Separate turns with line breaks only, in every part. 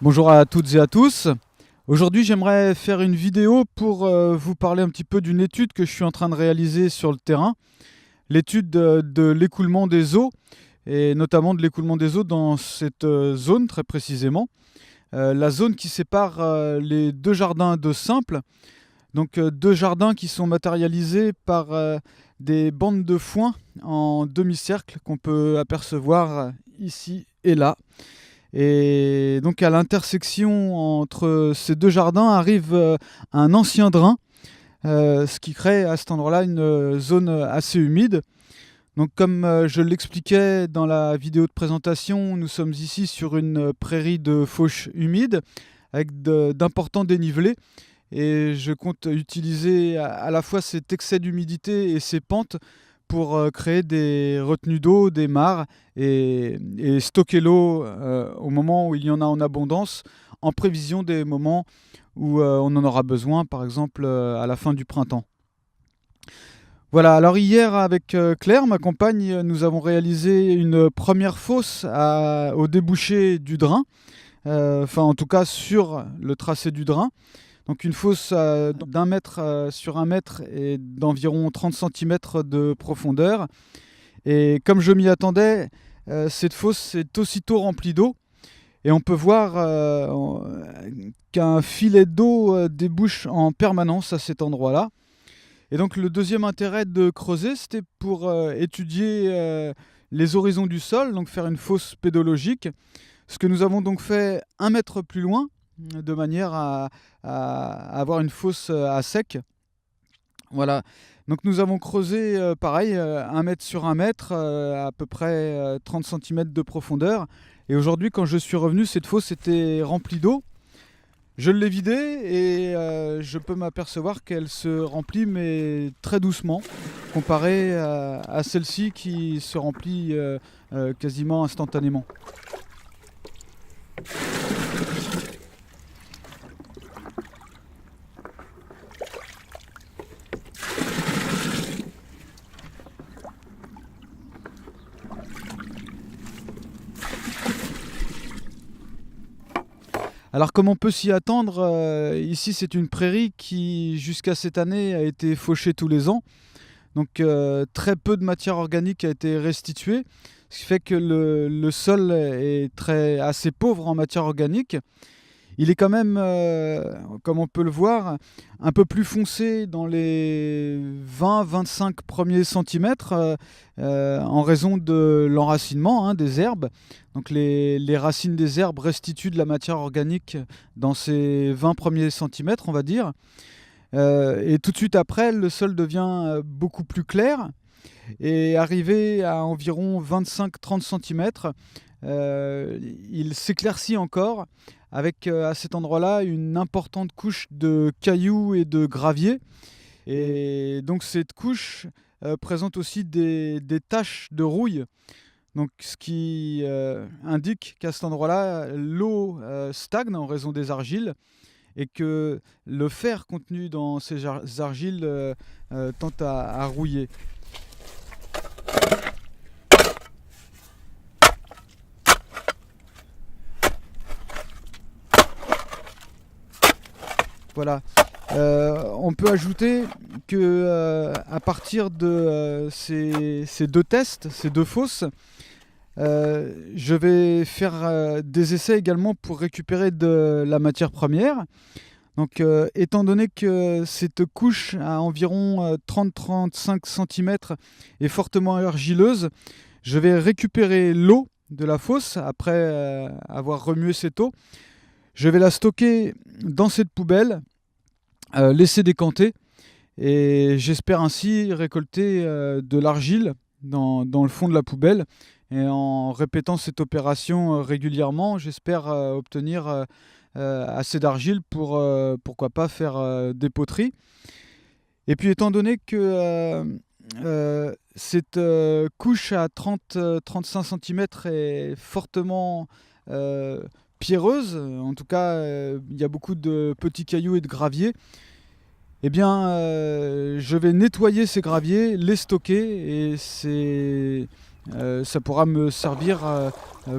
Bonjour à toutes et à tous. Aujourd'hui, j'aimerais faire une vidéo pour vous parler un petit peu d'une étude que je suis en train de réaliser sur le terrain. L'étude de l'écoulement des eaux, et notamment de l'écoulement des eaux dans cette zone très précisément. La zone qui sépare les deux jardins de Simples. Donc deux jardins qui sont matérialisés par des bandes de foin en demi-cercle qu'on peut apercevoir ici et là. Et donc à l'intersection entre ces deux jardins arrive un ancien drain, ce qui crée à cet endroit-là une zone assez humide. Donc comme je l'expliquais dans la vidéo de présentation, nous sommes ici sur une prairie de fauche humide avec d'importants dénivelés. Et je compte utiliser à la fois cet excès d'humidité et ces pentes pour créer des retenues d'eau, des mares et stocker l'eau au moment où il y en a en abondance, en prévision des moments où on en aura besoin, par exemple à la fin du printemps. Voilà, alors hier avec Claire, ma compagne, nous avons réalisé une première fosse au débouché du drain, enfin en tout cas sur le tracé du drain. Donc une fosse d'1 mètre sur 1 mètre et d'environ 30 cm de profondeur. Et comme je m'y attendais, cette fosse est aussitôt remplie d'eau. Et on peut voir qu'un filet d'eau débouche en permanence à cet endroit-là. Et donc le deuxième intérêt de creuser, c'était pour étudier les horizons du sol, donc faire une fosse pédologique. Ce que nous avons donc fait 1 mètre plus loin, de manière à avoir une fosse à sec. Voilà. Donc nous avons creusé pareil, 1 mètre sur 1 mètre, à peu près 30 cm de profondeur. Et aujourd'hui, quand je suis revenu, cette fosse était remplie d'eau. Je l'ai vidée et je peux m'apercevoir qu'elle se remplit, mais très doucement, comparée à celle-ci qui se remplit quasiment instantanément. Alors comme on peut s'y attendre, ici c'est une prairie qui jusqu'à cette année a été fauchée tous les ans. Donc très peu de matière organique a été restituée, ce qui fait que le sol est assez pauvre en matière organique. Il est quand même, comme on peut le voir, un peu plus foncé dans les 20-25 premiers centimètres en raison de l'enracinement des herbes. Donc les racines des herbes restituent de la matière organique dans ces 20 premiers centimètres, on va dire. Et tout de suite après, le sol devient beaucoup plus clair. Et arrivé à environ 25-30 cm, il s'éclaircit encore avec à cet endroit-là une importante couche de cailloux et de gravier. Et donc cette couche présente aussi des taches de rouille. Donc, ce qui indique qu'à cet endroit-là, l'eau stagne en raison des argiles et que le fer contenu dans ces argiles tend à rouiller. Voilà. On peut ajouter que à partir de ces deux tests, ces deux fosses, je vais faire des essais également pour récupérer de la matière première. Donc, étant donné que cette couche à environ 30-35 cm est fortement argileuse, je vais récupérer l'eau de la fosse après avoir remué cette eau. Je vais la stocker dans cette poubelle, laisser décanter et j'espère ainsi récolter de l'argile dans le fond de la poubelle. Et en répétant cette opération régulièrement, j'espère obtenir assez d'argile pour, pourquoi pas, faire des poteries. Et puis étant donné que cette couche à 30-35 cm est fortement pierreuse, en tout cas il y a beaucoup de petits cailloux et de graviers, eh bien je vais nettoyer ces graviers, les stocker, et Ça pourra me servir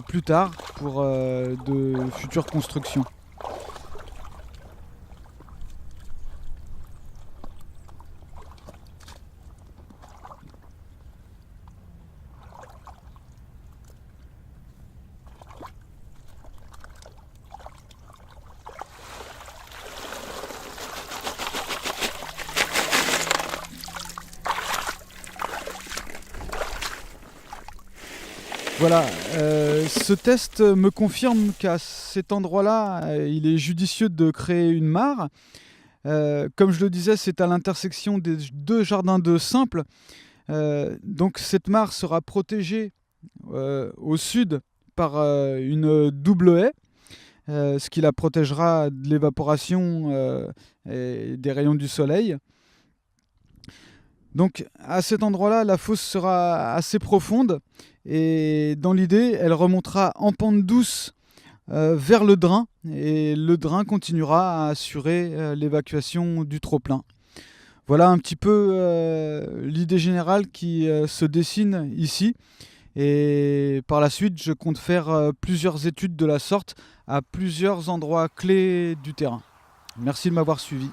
plus tard pour de futures constructions. Voilà, ce test me confirme qu'à cet endroit-là, il est judicieux de créer une mare. Comme je le disais, c'est à l'intersection des deux jardins de Simple. Donc cette mare sera protégée au sud par une double haie, ce qui la protégera de l'évaporation et des rayons du soleil. Donc à cet endroit-là, la fosse sera assez profonde et dans l'idée, elle remontera en pente douce vers le drain et le drain continuera à assurer l'évacuation du trop-plein. Voilà un petit peu l'idée générale qui se dessine ici. Et par la suite, je compte faire plusieurs études de la sorte à plusieurs endroits clés du terrain. Merci de m'avoir suivi.